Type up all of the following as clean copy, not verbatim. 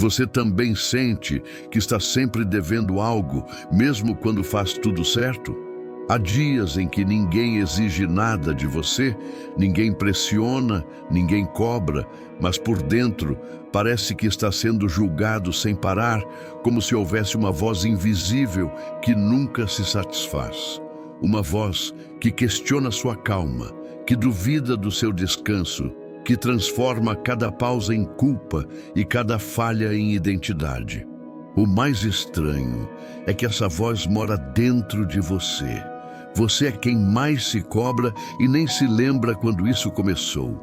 Você também sente que está sempre devendo algo, mesmo quando faz tudo certo? Há dias em que ninguém exige nada de você, ninguém pressiona, ninguém cobra, mas por dentro parece que está sendo julgado sem parar, como se houvesse uma voz invisível que nunca se satisfaz. Uma voz que questiona sua calma, que duvida do seu descanso, que transforma cada pausa em culpa e cada falha em identidade. O mais estranho é que essa voz mora dentro de você. Você é quem mais se cobra e nem se lembra quando isso começou.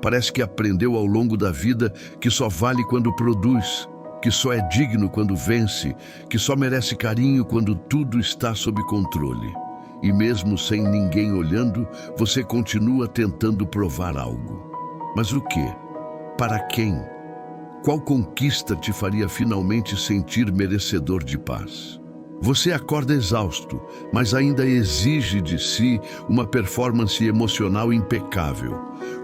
Parece que aprendeu ao longo da vida que só vale quando produz, que só é digno quando vence, que só merece carinho quando tudo está sob controle. E mesmo sem ninguém olhando, você continua tentando provar algo. Mas o quê? Para quem? Qual conquista te faria finalmente sentir merecedor de paz? Você acorda exausto, mas ainda exige de si uma performance emocional impecável.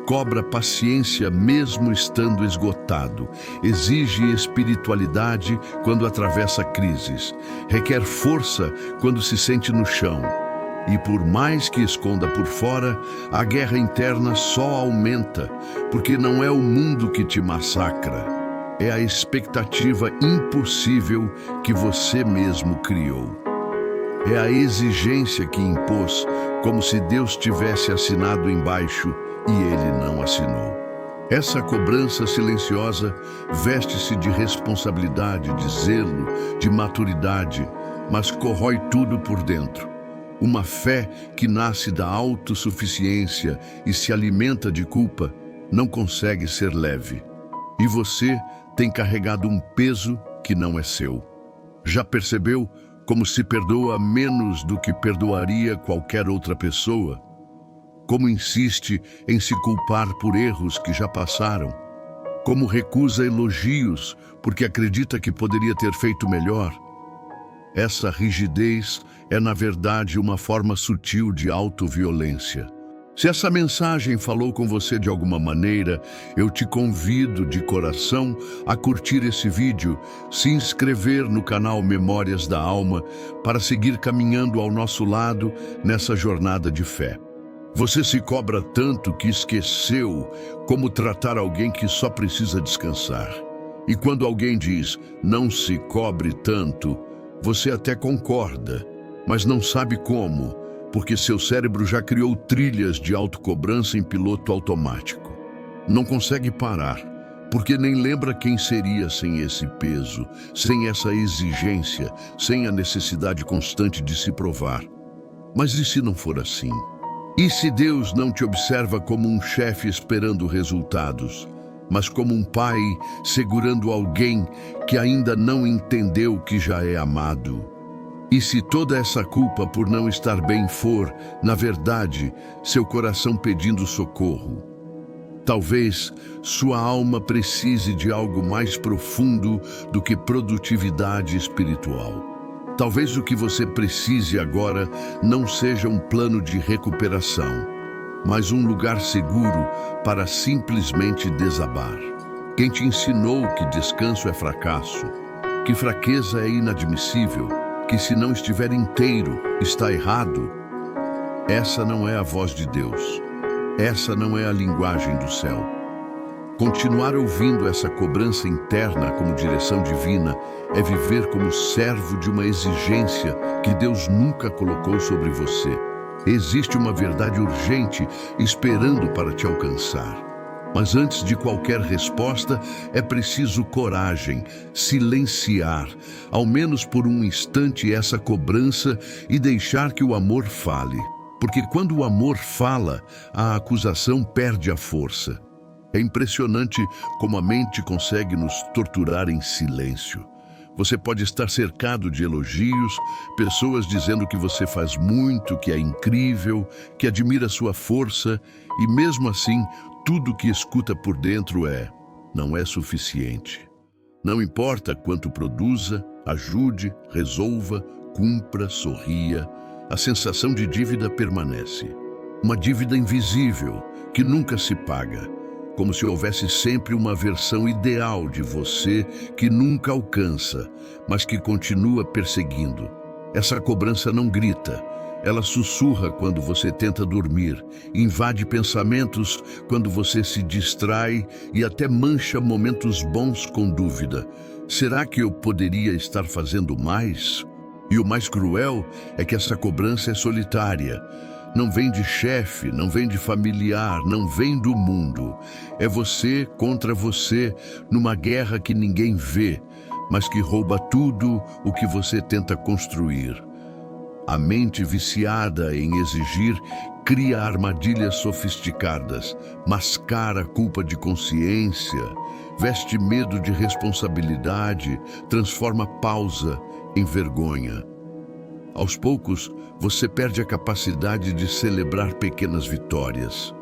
Cobra paciência mesmo estando esgotado. Exige espiritualidade quando atravessa crises. Requer força quando se sente no chão. E por mais que esconda por fora, a guerra interna só aumenta, porque não é o mundo que te massacra, é a expectativa impossível que você mesmo criou. É a exigência que impôs, como se Deus tivesse assinado embaixo e ele não assinou. Essa cobrança silenciosa veste-se de responsabilidade, de zelo, de maturidade, mas corrói tudo por dentro. Uma fé que nasce da autossuficiência e se alimenta de culpa não consegue ser leve. E você tem carregado um peso que não é seu. Já percebeu como se perdoa menos do que perdoaria qualquer outra pessoa? Como insiste em se culpar por erros que já passaram? Como recusa elogios porque acredita que poderia ter feito melhor? Essa rigidez é, na verdade, uma forma sutil de autoviolência. Se essa mensagem falou com você de alguma maneira, eu te convido de coração a curtir esse vídeo, se inscrever no canal Memórias da Alma para seguir caminhando ao nosso lado nessa jornada de fé. Você se cobra tanto que esqueceu como tratar alguém que só precisa descansar. E quando alguém diz, não se cobre tanto, você até concorda, mas não sabe como, porque seu cérebro já criou trilhas de autocobrança em piloto automático. Não consegue parar, porque nem lembra quem seria sem esse peso, sem essa exigência, sem a necessidade constante de se provar. Mas e se não for assim? E se Deus não te observa como um chefe esperando resultados, mas como um pai segurando alguém que ainda não entendeu que já é amado? E se toda essa culpa por não estar bem for, na verdade, seu coração pedindo socorro? Talvez sua alma precise de algo mais profundo do que produtividade espiritual. Talvez o que você precise agora não seja um plano de recuperação, mas um lugar seguro para simplesmente desabar. Quem te ensinou que descanso é fracasso, que fraqueza é inadmissível, que se não estiver inteiro, está errado? Essa não é a voz de Deus. Essa não é a linguagem do céu. Continuar ouvindo essa cobrança interna como direção divina é viver como servo de uma exigência que Deus nunca colocou sobre você. Existe uma verdade urgente esperando para te alcançar. Mas antes de qualquer resposta, é preciso coragem, silenciar, ao menos por um instante, essa cobrança e deixar que o amor fale. Porque quando o amor fala, a acusação perde a força. É impressionante como a mente consegue nos torturar em silêncio. Você pode estar cercado de elogios, pessoas dizendo que você faz muito, que é incrível, que admira sua força, e mesmo assim, tudo que escuta por dentro não é suficiente. Não importa quanto produza, ajude, resolva, cumpra, sorria, a sensação de dívida permanece. Uma dívida invisível, que nunca se paga. como se houvesse sempre uma versão ideal de você que nunca alcança, mas que continua perseguindo. Essa cobrança não grita, ela sussurra quando você tenta dormir, invade pensamentos quando você se distrai e até mancha momentos bons com dúvida. Será que eu poderia estar fazendo mais? E o mais cruel é que essa cobrança é solitária. Não vem de chefe, não vem de familiar, não vem do mundo. É você contra você, numa guerra que ninguém vê, mas que rouba tudo o que você tenta construir. A mente viciada em exigir cria armadilhas sofisticadas, mascara a culpa de consciência, veste medo de responsabilidade, transforma pausa em vergonha. Aos poucos, você perde a capacidade de celebrar pequenas vitórias.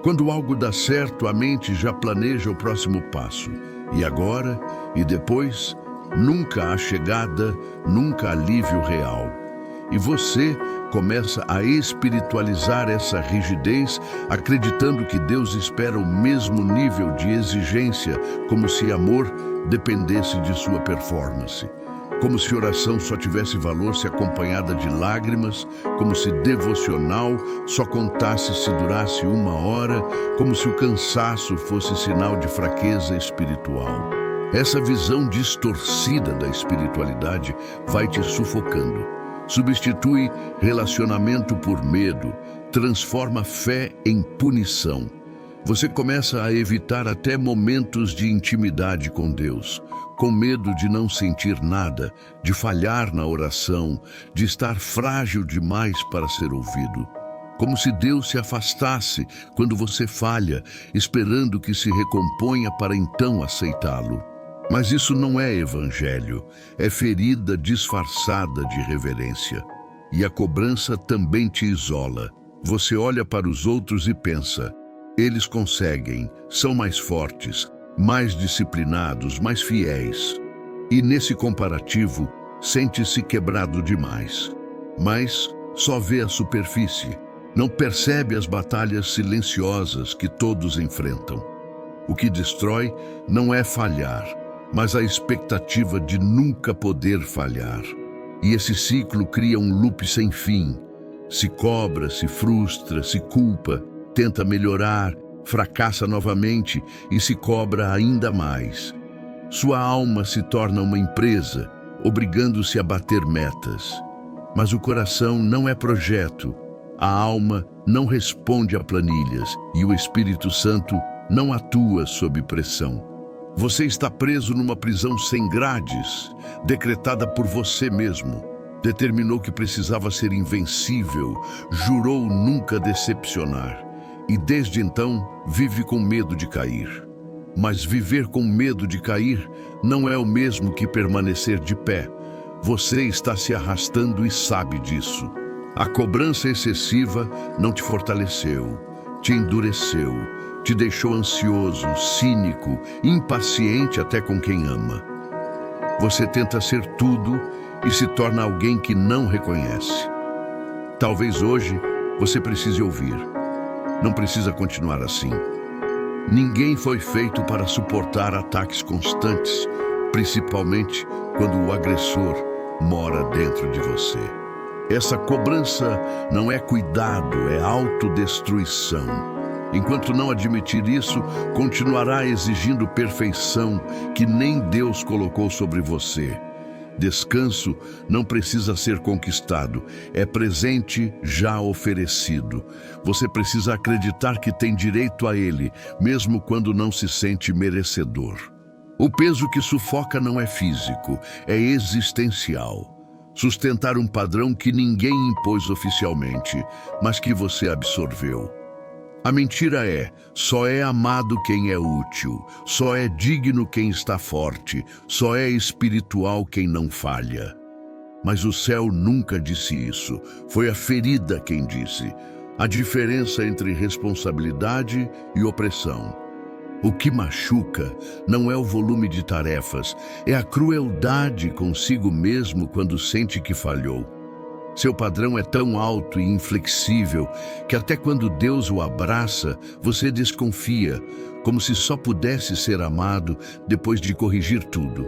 Quando algo dá certo, a mente já planeja o próximo passo. E agora? E depois? Nunca há chegada, nunca alívio real. E você começa a espiritualizar essa rigidez, acreditando que Deus espera o mesmo nível de exigência, como se amor dependesse de sua performance. Como se oração só tivesse valor se acompanhada de lágrimas, como se devocional só contasse se durasse 1 hora, como se o cansaço fosse sinal de fraqueza espiritual. Essa visão distorcida da espiritualidade vai te sufocando. Substitui relacionamento por medo, transforma fé em punição. Você começa a evitar até momentos de intimidade com Deus, com medo de não sentir nada, de falhar na oração, de estar frágil demais para ser ouvido. Como se Deus se afastasse quando você falha, esperando que se recomponha para então aceitá-lo. Mas isso não é evangelho, é ferida disfarçada de reverência. E a cobrança também te isola. Você olha para os outros e pensa: eles conseguem, são mais fortes, mais disciplinados, mais fiéis. E nesse comparativo, sente-se quebrado demais. Mas só vê a superfície, não percebe as batalhas silenciosas que todos enfrentam. O que destrói não é falhar, mas a expectativa de nunca poder falhar. E esse ciclo cria um loop sem fim. Se cobra, se frustra, se culpa, tenta melhorar, fracassa novamente e se cobra ainda mais. Sua alma se torna uma empresa, obrigando-se a bater metas. Mas o coração não é projeto, a alma não responde a planilhas e o Espírito Santo não atua sob pressão. Você está preso numa prisão sem grades, decretada por você mesmo. Determinou que precisava ser invencível, jurou nunca decepcionar. E desde então, vive com medo de cair. Mas viver com medo de cair não é o mesmo que permanecer de pé. Você está se arrastando e sabe disso. A cobrança excessiva não te fortaleceu, te endureceu, te deixou ansioso, cínico, impaciente até com quem ama. Você tenta ser tudo e se torna alguém que não reconhece. Talvez hoje você precise ouvir: não precisa continuar assim. Ninguém foi feito para suportar ataques constantes, principalmente quando o agressor mora dentro de você. Essa cobrança não é cuidado, é autodestruição. Enquanto não admitir isso, continuará exigindo perfeição que nem Deus colocou sobre você. Descanso não precisa ser conquistado, é presente já oferecido. Você precisa acreditar que tem direito a ele, mesmo quando não se sente merecedor. O peso que sufoca não é físico, é existencial. Sustentar um padrão que ninguém impôs oficialmente, mas que você absorveu. A mentira é: só é amado quem é útil, só é digno quem está forte, só é espiritual quem não falha. Mas o céu nunca disse isso, foi a ferida quem disse. A diferença entre responsabilidade e opressão. O que machuca não é o volume de tarefas, é a crueldade consigo mesmo quando sente que falhou. Seu padrão é tão alto e inflexível que até quando Deus o abraça, você desconfia, como se só pudesse ser amado depois de corrigir tudo.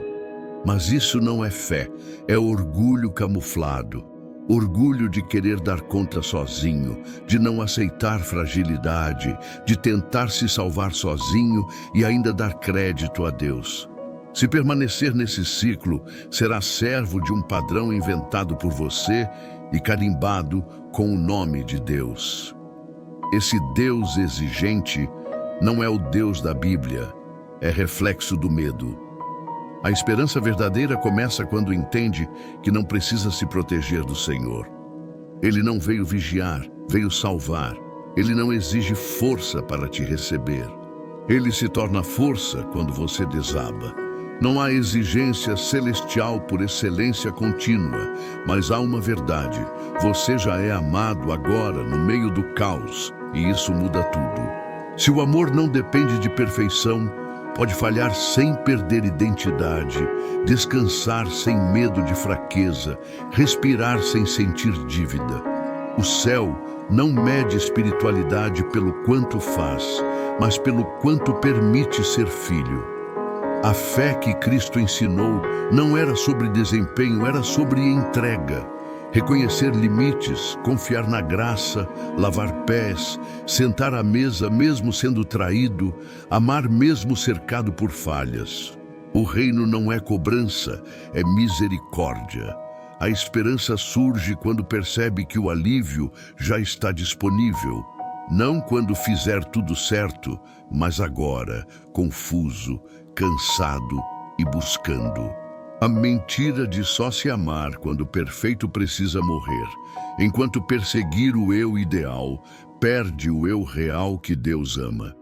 Mas isso não é fé, é orgulho camuflado. Orgulho de querer dar conta sozinho, de não aceitar fragilidade, de tentar se salvar sozinho e ainda dar crédito a Deus. Se permanecer nesse ciclo, será servo de um padrão inventado por você e carimbado com o nome de Deus. Esse Deus exigente não é o Deus da Bíblia, é reflexo do medo. A esperança verdadeira começa quando entende que não precisa se proteger do Senhor. Ele não veio vigiar, veio salvar. Ele não exige força para te receber. Ele se torna força quando você desaba. Não há exigência celestial por excelência contínua, mas há uma verdade. Você já é amado agora no meio do caos, e isso muda tudo. Se o amor não depende de perfeição, pode falhar sem perder identidade, descansar sem medo de fraqueza, respirar sem sentir dívida. O céu não mede espiritualidade pelo quanto faz, mas pelo quanto permite ser filho. A fé que Cristo ensinou não era sobre desempenho, era sobre entrega. Reconhecer limites, confiar na graça, lavar pés, sentar à mesa mesmo sendo traído, amar mesmo cercado por falhas. O reino não é cobrança, é misericórdia. A esperança surge quando percebe que o alívio já está disponível. Não quando fizer tudo certo, mas agora, confuso, cansado e buscando. A mentira de só se amar quando o perfeito precisa morrer, enquanto perseguir o eu ideal perde o eu real que Deus ama.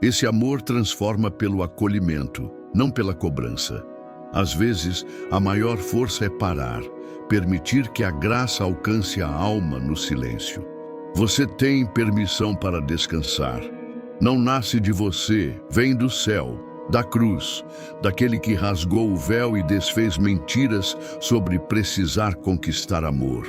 Esse amor transforma pelo acolhimento, não pela cobrança. Às vezes, a maior força é parar, permitir que a graça alcance a alma no silêncio. Você tem permissão para descansar. Não nasce de você, vem do céu, da cruz, daquele que rasgou o véu e desfez mentiras sobre precisar conquistar amor.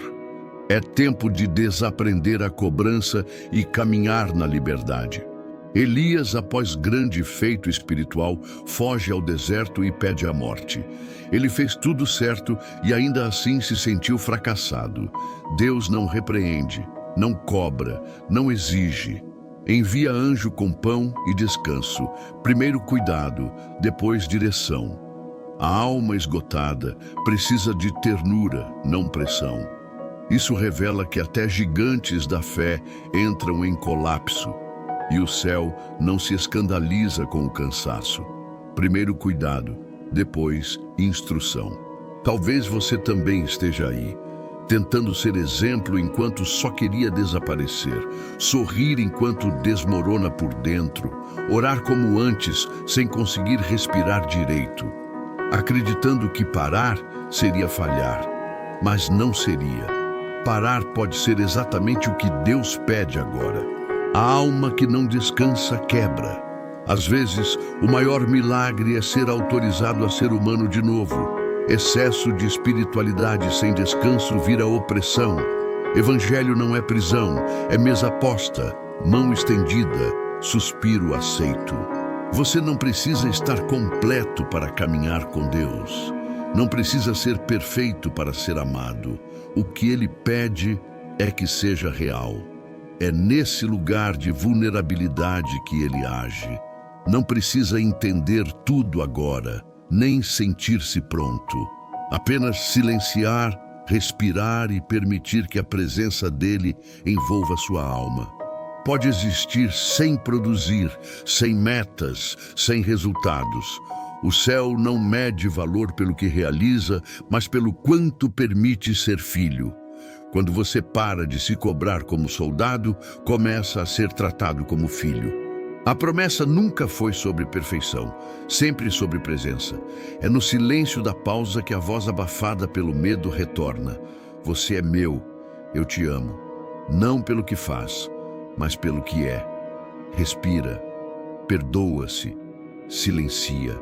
É tempo de desaprender a cobrança e caminhar na liberdade. Elias, após grande feito espiritual, foge ao deserto e pede a morte. Ele fez tudo certo e ainda assim se sentiu fracassado. Deus não repreende, não cobra, não exige. Envia anjo com pão e descanso. Primeiro cuidado, depois direção. A alma esgotada precisa de ternura, não pressão. Isso revela que até gigantes da fé entram em colapso. E o céu não se escandaliza com o cansaço. Primeiro cuidado, depois instrução. Talvez você também esteja aí, tentando ser exemplo enquanto só queria desaparecer, sorrir enquanto desmorona por dentro, orar como antes sem conseguir respirar direito, acreditando que parar seria falhar, mas não seria. Parar pode ser exatamente o que Deus pede agora. A alma que não descansa quebra. Às vezes, o maior milagre é ser autorizado a ser humano de novo. Excesso de espiritualidade sem descanso vira opressão. Evangelho não é prisão, é mesa posta, mão estendida, suspiro aceito. Você não precisa estar completo para caminhar com Deus. Não precisa ser perfeito para ser amado. O que Ele pede é que seja real. É nesse lugar de vulnerabilidade que Ele age. Não precisa entender tudo agora, nem sentir-se pronto. Apenas silenciar, respirar e permitir que a presença dele envolva sua alma. Pode existir sem produzir, sem metas, sem resultados. O céu não mede valor pelo que realiza, mas pelo quanto permite ser filho. Quando você para de se cobrar como soldado, começa a ser tratado como filho. A promessa nunca foi sobre perfeição, sempre sobre presença. É no silêncio da pausa que a voz abafada pelo medo retorna. Você é meu, eu te amo. Não pelo que faz, mas pelo que é. Respira, perdoa-se, silencia.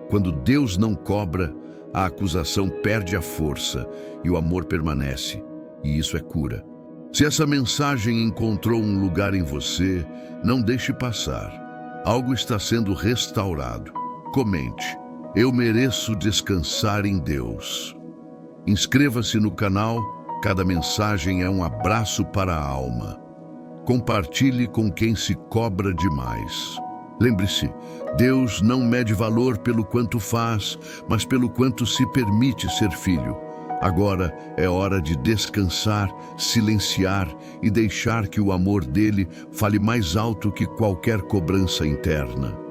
Quando Deus não cobra, a acusação perde a força e o amor permanece. E isso é cura. Se essa mensagem encontrou um lugar em você, não deixe passar. Algo está sendo restaurado. Comente. Eu mereço descansar em Deus. Inscreva-se no canal. Cada mensagem é um abraço para a alma. Compartilhe com quem se cobra demais. Lembre-se, Deus não mede valor pelo quanto faz, mas pelo quanto se permite ser filho. Agora é hora de descansar, silenciar e deixar que o amor dele fale mais alto que qualquer cobrança interna.